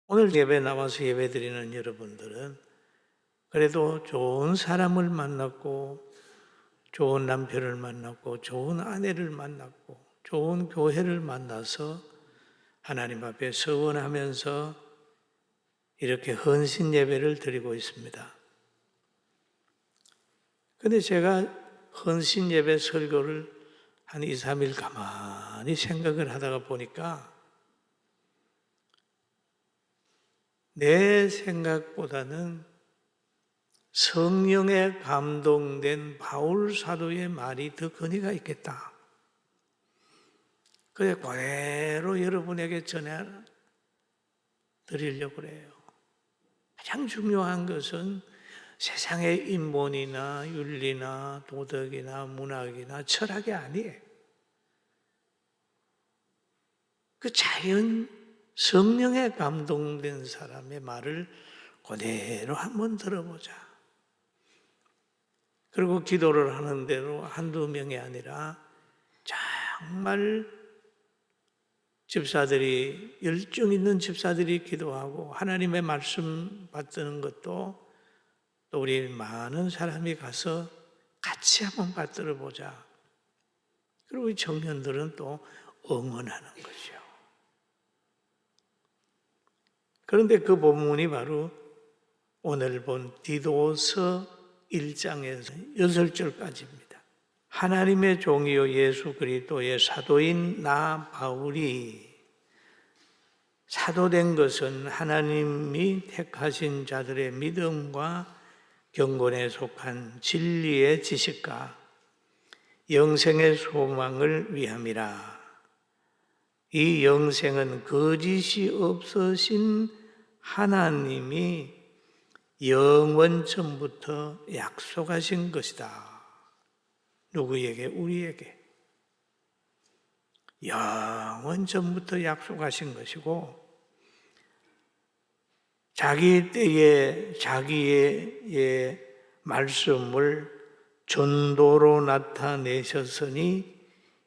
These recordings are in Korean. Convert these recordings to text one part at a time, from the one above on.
오늘 예배 나와서 예배 드리는 여러분들은 그래도 좋은 사람을 만났고, 좋은 남편을 만났고, 좋은 아내를 만났고, 좋은 교회를 만나서 하나님 앞에 서원하면서 이렇게 헌신 예배를 드리고 있습니다. 근데 제가 헌신 예배 설교를 한 2, 3일 가만히 생각을 하다가 보니까 내 생각보다는 성령에 감동된 바울 사도의 말이 더 권위가 있겠다. 그래 그대로 여러분에게 전해 드리려고 그래요. 가장 중요한 것은 세상의 인본이나 윤리나 도덕이나 문학이나 철학이 아니에요. 그 자연 성령에 감동된 사람의 말을 그대로 한번 들어보자. 그리고 기도를 하는 대로 한두 명이 아니라 정말 집사들이, 열정 있는 집사들이 기도하고 하나님의 말씀 받드는 것도 또 우리 많은 사람이 가서 같이 한번 받들어 보자. 그리고 이 청년들은 또 응원하는 거죠. 그런데 그 본문이 바로 오늘 본 디도서 1장에서 6절까지입니다. 하나님의 종이요 예수 그리스도의 사도인 나 바울이 사도된 것은 하나님이 택하신 자들의 믿음과 경건에 속한 진리의 지식과 영생의 소망을 위함이라. 이 영생은 거짓이 없으신 하나님이 영원 전부터 약속하신 것이다. 누구에게? 우리에게. 영원 전부터 약속하신 것이고 자기 때에 자기의 말씀을 전도로 나타내셨으니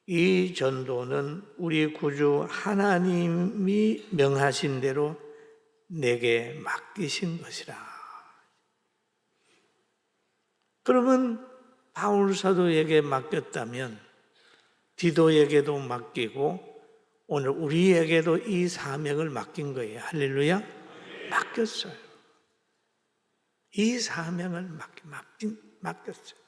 이 전도는 우리 구주 하나님이 명하신 대로 내게 맡기신 것이라. 그러면 바울 사도에게 맡겼다면 디도에게도 맡기고 오늘 우리에게도 이 사명을 맡긴 거예요. 할렐루야. 맡겼어요. 이 사명을 맡겼어요.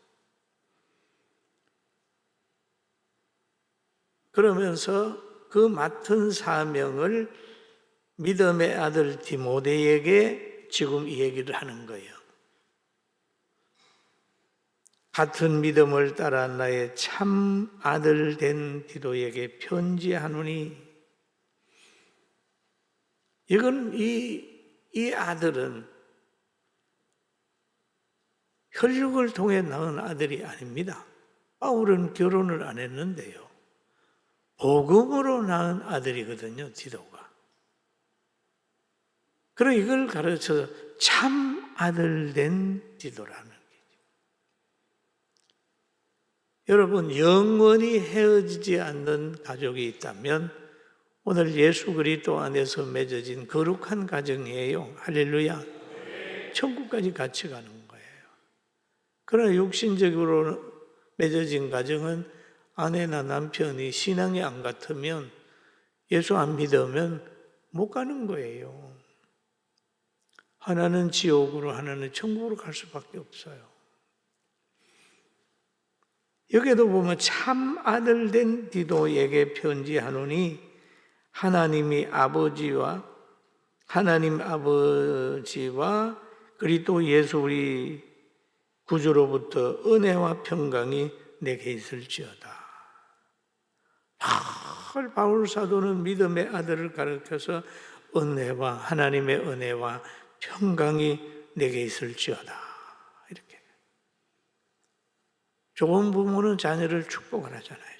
그러면서 그 맡은 사명을 믿음의 아들 디모데에게 지금 이 얘기를 하는 거예요. 같은 믿음을 따라 나의 참 아들 된 디도에게 편지하노니, 이건 이 아들은 혈육을 통해 낳은 아들이 아닙니다. 바울은 결혼을 안 했는데요. 복음으로 낳은 아들이거든요, 디도가. 그럼 이걸 가르쳐서 참 아들 된 디도라는 거죠. 여러분, 영원히 헤어지지 않는 가족이 있다면 오늘 예수 그리스도 안에서 맺어진 거룩한 가정이에요. 할렐루야. 천국까지 같이 가는 거예요. 그러나 육신적으로 맺어진 가정은 아내나 남편이 신앙이 안 같으면, 예수 안 믿으면 못 가는 거예요. 하나는 지옥으로, 하나는 천국으로 갈 수밖에 없어요. 여기에도 보면 참 아들 된 디도에게 편지하노니 하나님 아버지와 그리스도 예수 우리 구주로부터 은혜와 평강이 내게 있을지어다. 바울 사도는 믿음의 아들을 가르쳐서 하나님의 은혜와 평강이 내게 있을지어다. 이렇게. 좋은 부모는 자녀를 축복을 하잖아요.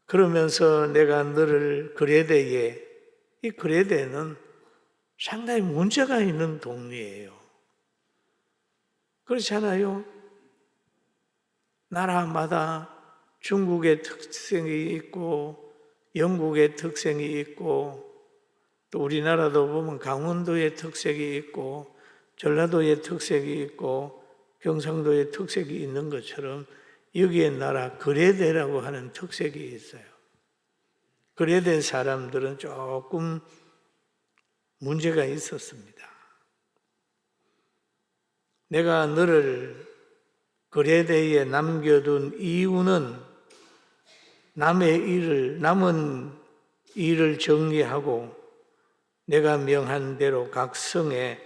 그러면서 내가 너를 그레데에, 이 그레데는 상당히 문제가 있는 동네예요. 그렇잖아요. 나라마다 중국의 특성이 있고 영국의 특색이 있고 또 우리나라도 보면 강원도의 특색이 있고 전라도의 특색이 있고 경상도의 특색이 있는 것처럼 여기에 나라 거레대라고 하는 특색이 있어요. 거레대 사람들은 조금 문제가 있었습니다. 내가 너를 거레대에 남겨둔 이유는 남은 일을 정리하고 내가 명한 대로 각 성에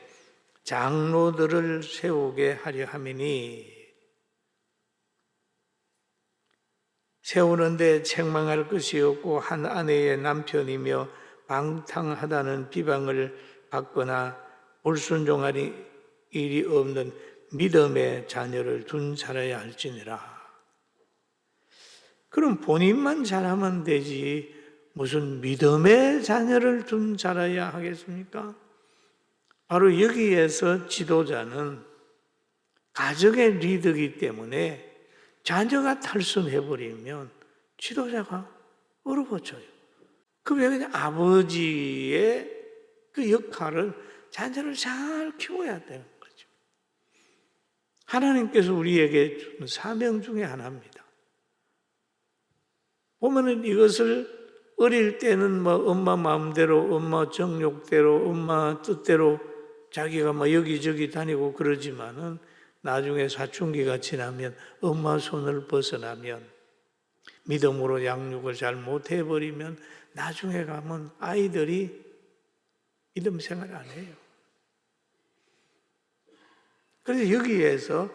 장로들을 세우게 하려 함이니 세우는데 책망할 것이 없고 한 아내의 남편이며 방탕하다는 비방을 받거나 불순종하니 일이 없는 믿음의 자녀를 둔 자라야 할지니라. 그럼 본인만 잘하면 되지 무슨 믿음의 자녀를 둔 자라야 하겠습니까? 바로 여기에서 지도자는 가정의 리더이기 때문에 자녀가 탈선해버리면 지도자가 얼어붙어요. 그러면 아버지의 그 역할을 자녀를 잘 키워야 되는 거죠. 하나님께서 우리에게 준 사명 중에 하나입니다. 보면은 이것을 어릴 때는 뭐 엄마 마음대로, 엄마 정욕대로, 엄마 뜻대로 자기가 뭐 여기저기 다니고 그러지만은 나중에 사춘기가 지나면 엄마 손을 벗어나면 믿음으로 양육을 잘 못해버리면 나중에 가면 아이들이 믿음 생활 안 해요. 그래서 여기에서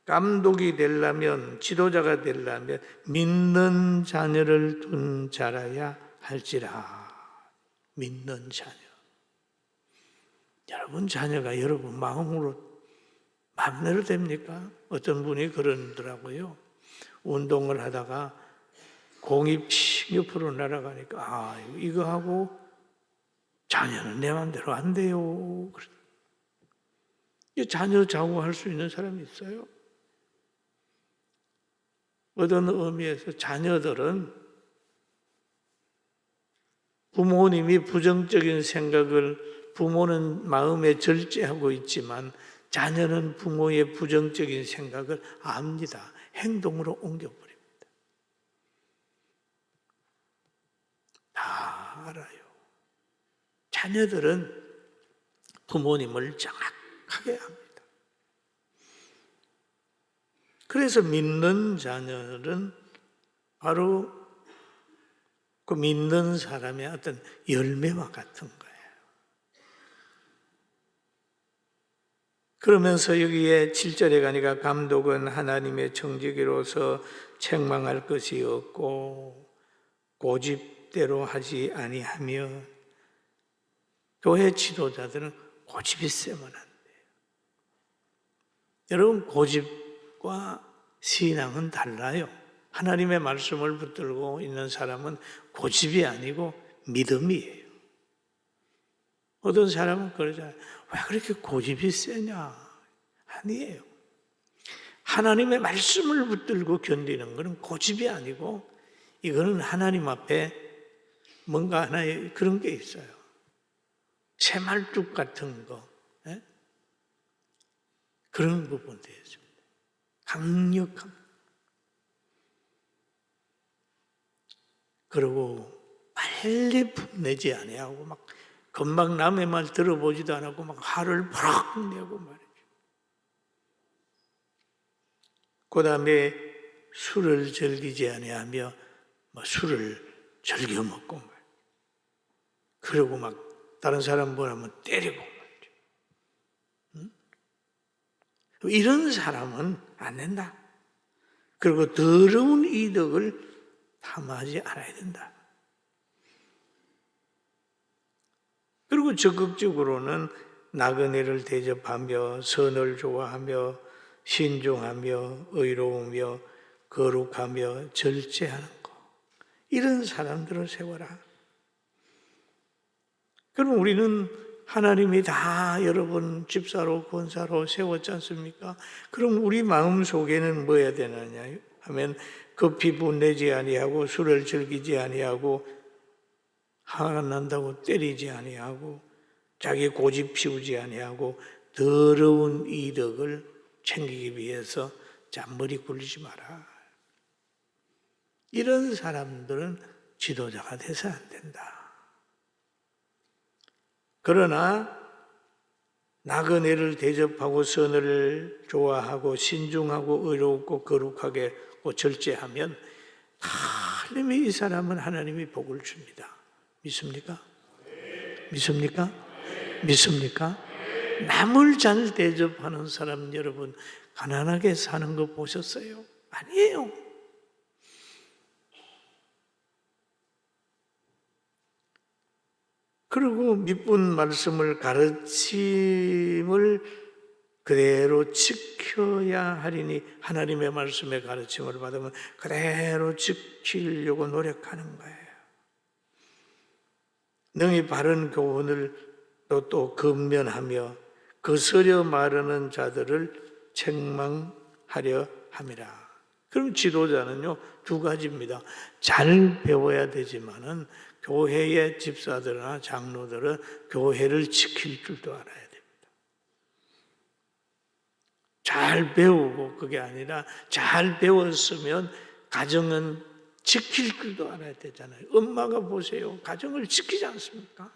감독이 되려면, 지도자가 되려면 믿는 자녀를 둔 자라야 할지라. 믿는 자녀. 여러분 자녀가 여러분 마음대로 됩니까? 어떤 분이 그러더라고요. 운동을 하다가 공이 픽 옆으로 날아가니까 이거 하고 자녀는 내 마음대로 안 돼요. 자녀 좌우할 수 있는 사람이 있어요? 어떤 의미에서 자녀들은 부모님이 부정적인 생각을 부모는 마음에 절제하고 있지만 자녀는 부모의 부정적인 생각을 압니다. 행동으로 옮겨버립니다. 다 알아요. 자녀들은 부모님을 정확하게 압니다. 그래서 믿는 자녀는 바로 그 믿는 사람의 어떤 열매와 같은 거예요. 그러면서 여기에 7절에 가니까 감독은 하나님의 청지기로서 책망할 것이 없고 고집대로 하지 아니하며 교회 지도자들은 고집이 세면 안 돼요. 여러분 고집과 신앙은 달라요. 하나님의 말씀을 붙들고 있는 사람은 고집이 아니고 믿음이에요. 어떤 사람은 그러잖아요. 왜 그렇게 고집이 세냐? 아니에요. 하나님의 말씀을 붙들고 견디는 것은 고집이 아니고 이거는 하나님 앞에 뭔가 하나의 그런 게 있어요. 새말뚝 같은 거. 예? 그런 부분도 있습니다. 강력함. 그리고 빨리 분내지 아니하고 막 금방 남의 말 들어보지도 않고 막 화를 팍 내고 말이죠. 그 다음에 술을 즐기지 아니하며 술을 즐겨 먹고 말이죠. 그리고 막 다른 사람 보라면 때리고 말이죠. 응? 이런 사람은 안 된다. 그리고 더러운 이득을 탐하지 않아야 된다. 그리고 적극적으로는 나그네를 대접하며 선을 좋아하며 신중하며 의로우며 거룩하며 절제하는 것. 이런 사람들을 세워라. 그럼 우리는 하나님이 다 여러분 집사로 권사로 세웠지 않습니까? 그럼 우리 마음속에는 뭐 해야 되느냐 하면 급히 분내지 아니하고 술을 즐기지 아니하고 화가 난다고 때리지 아니하고 자기 고집 피우지 아니하고 더러운 이덕을 챙기기 위해서 잔머리 굴리지 마라. 이런 사람들은 지도자가 돼서 안 된다. 그러나 나그네를 대접하고 선을 좋아하고 신중하고 의롭고 거룩하게 절제하면 하나님이 이 사람은 하나님이 복을 줍니다. 믿습니까? 믿습니까? 믿습니까? 남을 잘 대접하는 사람 여러분 가난하게 사는 거 보셨어요? 아니에요. 그리고 믿은 말씀을 가르침을 그대로 지켜야 하리니 하나님의 말씀의 가르침을 받으면 그대로 지키려고 노력하는 거예요. 능히 바른 교훈을 또 근면하며 거스려 말하는 자들을 책망하려 함이라. 그럼 지도자는요 2가지입니다. 잘 배워야 되지만은 교회의 집사들이나 장로들은 교회를 지킬 줄도 알아야 됩니다. 잘 배우고 그게 아니라 잘 배웠으면 가정은 지킬 줄도 알아야 되잖아요. 엄마가 보세요. 가정을 지키지 않습니까?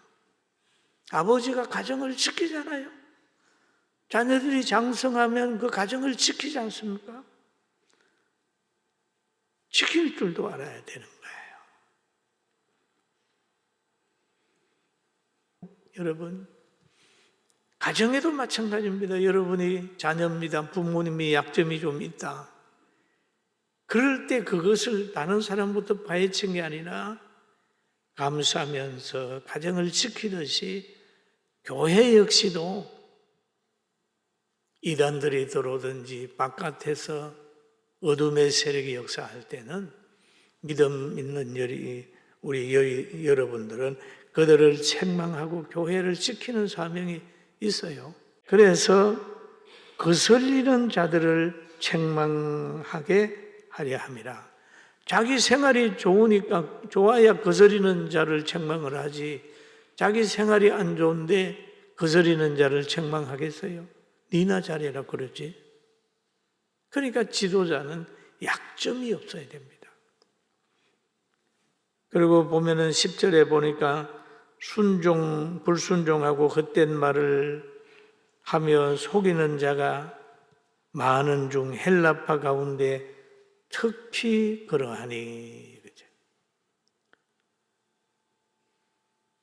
아버지가 가정을 지키잖아요. 자녀들이 장성하면 그 가정을 지키지 않습니까? 지킬 줄도 알아야 되는 거예요. 여러분, 가정에도 마찬가지입니다. 여러분이 자녀입니다. 부모님이 약점이 좀 있다. 그럴 때 그것을 다른 사람부터 파헤친 게 아니라 감사하면서 가정을 지키듯이 교회 역시도 이단들이 들어오든지 바깥에서 어둠의 세력이 역사할 때는 믿음 있는 우리 여러분들은 그들을 책망하고 교회를 지키는 사명이 있어요. 그래서 거슬리는 자들을 책망하게 하려 함이라. 자기 생활이 좋아야 거스리는 자를 책망을 하지 자기 생활이 안 좋은데 거스리는 자를 책망하겠어요? 니나 잘해라 그러지. 그러니까 지도자는 약점이 없어야 됩니다. 그리고 보면은 10절에 보니까 불순종하고 헛된 말을 하며 속이는 자가 많은 중 헬라파 가운데 특히 그러하니.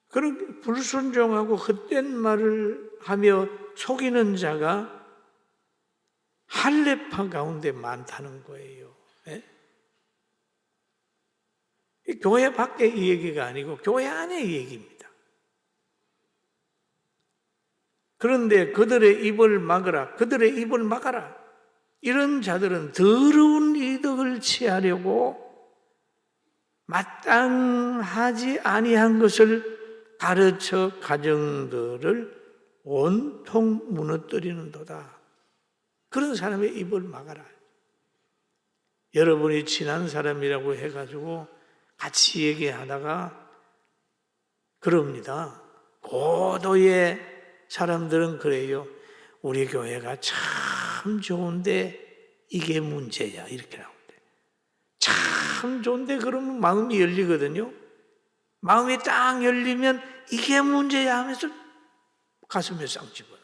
그런 불순종하고 헛된 말을 하며 속이는 자가 할례파 가운데 많다는 거예요. 네? 교회 밖의 이 얘기가 아니고 교회 안의 얘기입니다. 그런데 그들의 입을 막아라. 이런 자들은 더러운 이득을 취하려고 마땅하지 아니한 것을 가르쳐 가정들을 온통 무너뜨리는도다. 그런 사람의 입을 막아라. 여러분이 친한 사람이라고 해가지고 같이 얘기하다가 그럽니다. 고도의 사람들은 그래요. 우리 교회가 참 좋은데 이게 문제야. 이렇게 나오는데. 참 좋은데 그러면 마음이 열리거든요. 마음이 딱 열리면 이게 문제야 하면서 가슴에 쌍 집어요.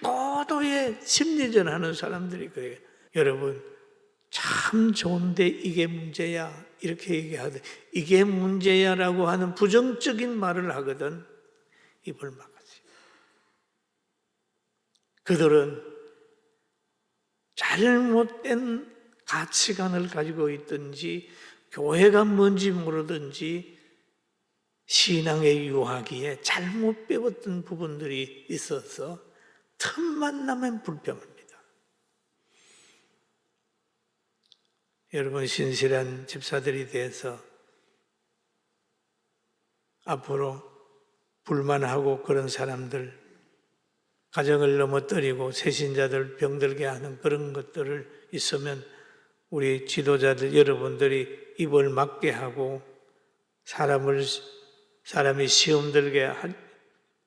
고도의 심리전 하는 사람들이 그래요. 여러분, 참 좋은데 이게 문제야. 이렇게 얘기하거든. 이게 문제야라고 하는 부정적인 말을 하거든. 입을 막았어요. 그들은 잘못된 가치관을 가지고 있든지 교회가 뭔지 모르든지 신앙의 유하기에 잘못 배웠던 부분들이 있어서 틈만 나면 불평합니다. 여러분, 신실한 집사들이 돼서 앞으로 불만하고 그런 사람들 가정을 넘어뜨리고 새신자들 병들게 하는 그런 것들을 있으면 우리 지도자들 여러분들이 입을 막게 하고 사람이 시험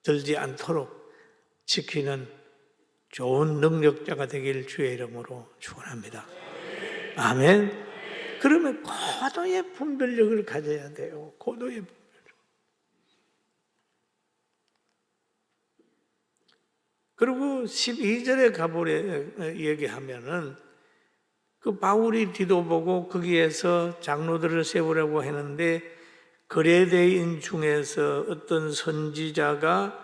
들지 않도록 지키는 좋은 능력자가 되길 주의 이름으로 축원합니다. 아멘. 그러면 고도의 분별력을 가져야 돼요. 고도의 분별력. 그리고 12절에 가보래 얘기하면은 그 바울이 뒤도 보고 거기에서 장로들을 세우려고 했는데 그레데인 중에서 어떤 선지자가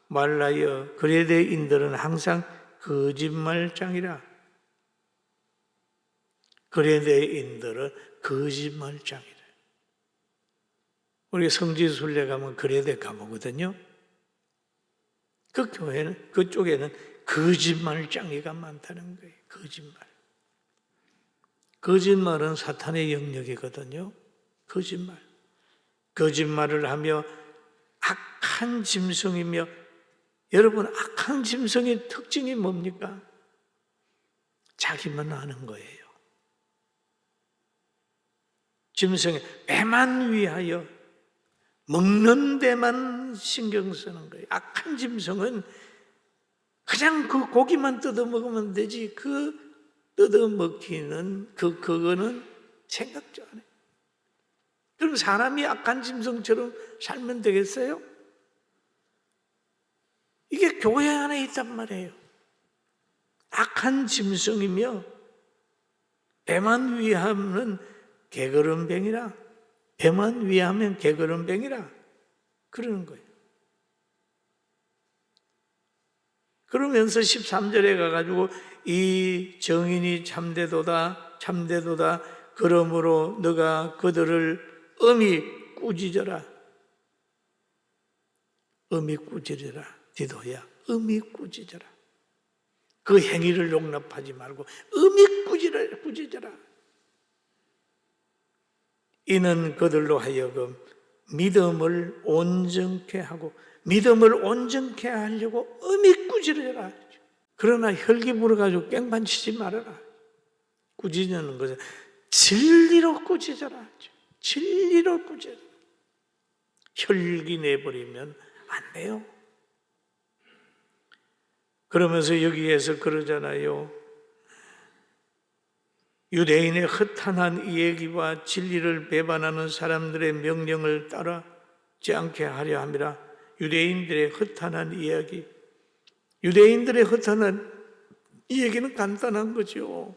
말하여 그레데인들은 항상 거짓말장이라. 그레데인들은 거짓말장이라. 우리 성지순례 가면 그레데 가보거든요. 그 교회는, 그쪽에는 거짓말장이가 많다는 거예요. 거짓말. 거짓말은 사탄의 영역이거든요. 거짓말. 거짓말을 하며 악한 짐승이며, 여러분, 악한 짐승의 특징이 뭡니까? 자기만 아는 거예요. 짐승의 배만 위하여 먹는 데만 신경 쓰는 거예요. 악한 짐승은 그냥 그 고기만 뜯어 먹으면 되지, 그 뜯어 먹기는 그거는 생각도 안 해요. 그럼 사람이 악한 짐승처럼 살면 되겠어요? 이게 교회 안에 있단 말이에요. 악한 짐승이며 배만 위하면 게으름뱅이라. 배만 위하면 게으름뱅이라. 그러는 거예요. 그러면서 13절에 가가지고 이 정인이 참되도다 참되도다. 그러므로 너가 그들을 엄히 꾸짖어라. 엄히 꾸짖어라. 디도야, 엄히 꾸짖어라. 그 행위를 용납하지 말고 엄히 꾸짖어라. 이는 그들로 하여금 믿음을 온전케 하고, 믿음을 온전케 하려고 엄히 꾸짖어라. 그러나 혈기 불어가지고 깽판치지 말아라. 꾸짖는 것은 진리로 꾸짖어라. 진리로 꾸짖어라. 혈기 내버리면 안 돼요. 그러면서 여기에서 그러잖아요. 유대인의 허탄한 이야기와 진리를 배반하는 사람들의 명령을 따르지 않게 하려 함이라. 유대인들의 허탄한 이야기. 유대인들의 허탄한 이야기는 간단한 거죠.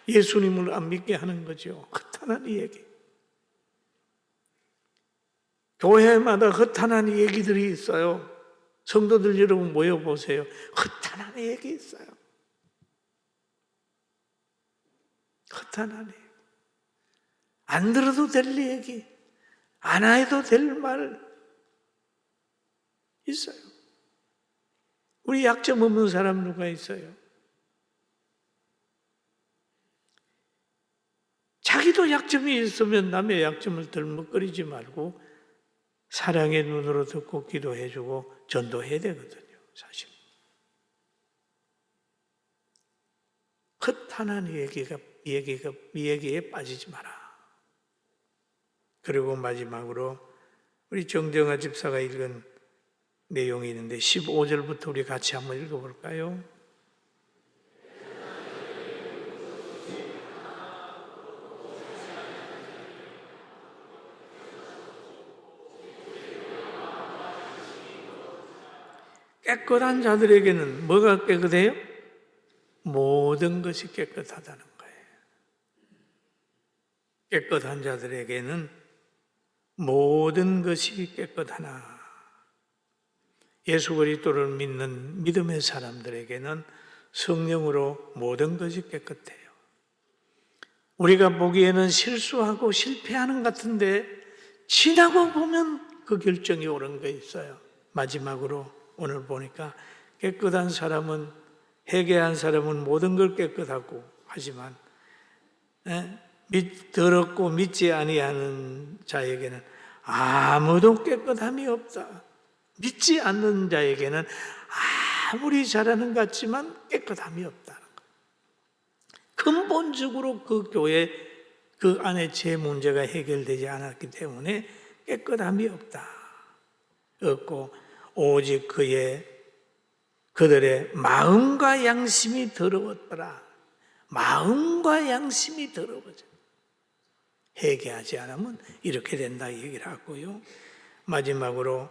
예수님을 안 믿게 하는 거죠. 허탄한 이야기. 교회마다 허탄한 얘기들이 있어요. 성도들 여러분 모여보세요. 허탄한 얘기 있어요. 허탄한 얘기. 안 들어도 될 얘기, 안 해도 될 말 있어요. 우리 약점 없는 사람 누가 있어요? 자기도 약점이 있으면 남의 약점을 덜먹거리지 말고 사랑의 눈으로 듣고 기도해주고 전도해야 되거든요. 사실 허탄한 얘기에 빠지지 마라. 그리고 마지막으로 우리 정정아 집사가 읽은 내용이 있는데 15절부터 우리 같이 한번 읽어볼까요? 깨끗한 자들에게는 뭐가 깨끗해요? 모든 것이 깨끗하다는 거예요. 깨끗한 자들에게는 모든 것이 깨끗하나 예수 그리스도를 믿는 믿음의 사람들에게는 성령으로 모든 것이 깨끗해요. 우리가 보기에는 실수하고 실패하는 것 같은데 지나고 보면 그 결정이 옳은 거 있어요. 마지막으로 오늘 보니까 깨끗한 사람은, 회개한 사람은 모든 걸 깨끗하고 하지만 더럽고 믿지 아니하는 자에게는 아무도 깨끗함이 없다. 믿지 않는 자에게는 아무리 잘하는 것 같지만 깨끗함이 없다는 거예요. 근본적으로 그 교회 그 안에 제 문제가 해결되지 않았기 때문에 깨끗함이 없고 오직 그들의 마음과 양심이 더러웠더라. 마음과 양심이 더러워져. 회개하지 않으면 이렇게 된다 얘기를 하고요. 마지막으로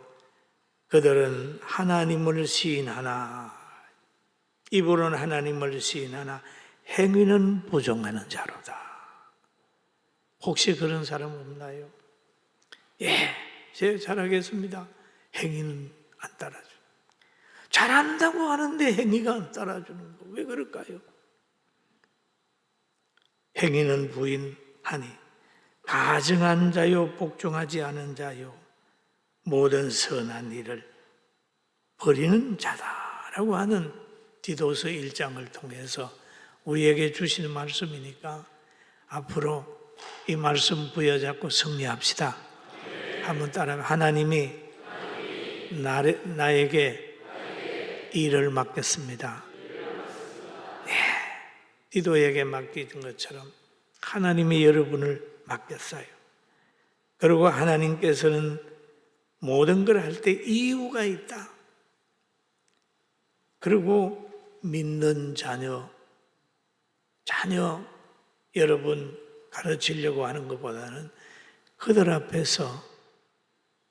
그들은 하나님을 시인하나 입으로는 하나님을 시인하나 행위는 부정하는 자로다. 혹시 그런 사람 없나요? 예, 제가 잘하겠습니다. 행위는 안 따라줘. 잘한다고 하는데 행위가 안 따라주는 거 왜 그럴까요? 행위는 부인하니 가증한 자요 복종하지 않은 자요 모든 선한 일을 버리는 자다라고 하는 디도서 1장을 통해서 우리에게 주시는 말씀이니까 앞으로 이 말씀 부여잡고 승리합시다. 한번 따라가. 하나님이 나에게 일을 맡겼습니다. 네, 디도에게 맡긴 것처럼 하나님이 여러분을 맡겼어요. 그리고 하나님께서는 모든 걸 할 때 이유가 있다. 그리고 믿는 자녀 여러분 가르치려고 하는 것보다는 그들 앞에서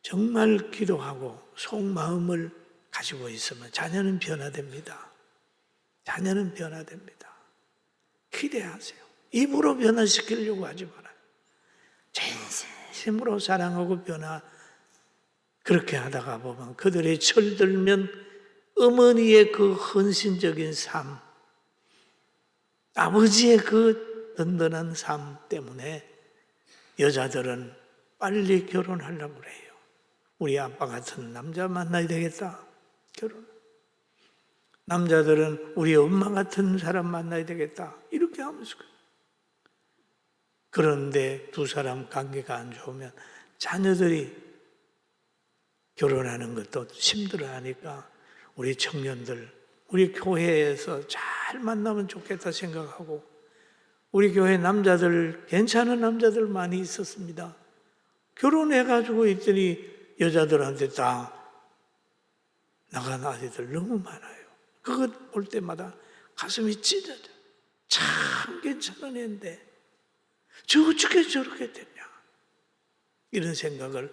정말 기도하고 속마음을 가지고 있으면 자녀는 변화됩니다. 자녀는 변화됩니다. 기대하세요. 입으로 변화시키려고 하지 말아요. 진심으로 사랑하고 그렇게 하다가 보면 그들이 철들면 어머니의 그 헌신적인 삶, 아버지의 그 든든한 삶 때문에 여자들은 빨리 결혼하려고 그래요. 우리 아빠 같은 남자 만나야 되겠다. 결혼. 남자들은 우리 엄마 같은 사람 만나야 되겠다. 이렇게 하면서. 그런데 두 사람 관계가 안 좋으면 자녀들이 결혼하는 것도 힘들어하니까 우리 청년들, 우리 교회에서 잘 만나면 좋겠다 생각하고 우리 교회 남자들, 괜찮은 남자들 많이 있었습니다. 결혼해가지고 있더니 여자들한테 다 나간 아이들 너무 많아요. 그것 볼 때마다 가슴이 찢어져. 참 괜찮은 애인데 어떻게 저렇게 됐냐 이런 생각을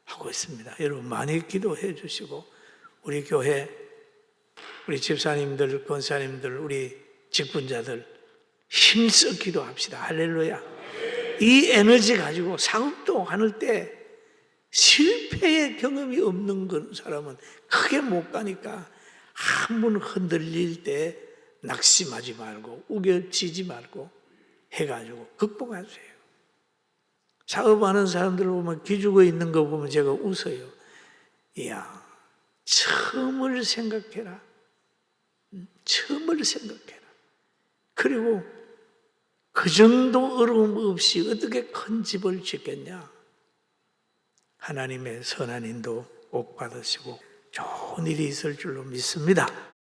하고 있습니다. 여러분 많이 기도해 주시고 우리 교회, 우리 집사님들, 권사님들, 우리 직분자들 힘써 기도합시다. 할렐루야. 이 에너지 가지고 사업도 하는 때 실패의 경험이 없는 사람은 크게 못 가니까 한 번 흔들릴 때 낙심하지 말고 우겨지지 말고 해가지고 극복하세요. 사업하는 사람들 보면 기죽어 있는 거 보면 제가 웃어요. 이야, 처음을 생각해라. 처음을 생각해라. 그리고 그 정도 어려움 없이 어떻게 큰 집을 짓겠냐. 하나님의 선한 인도 꼭 받으시고 좋은 일이 있을 줄로 믿습니다.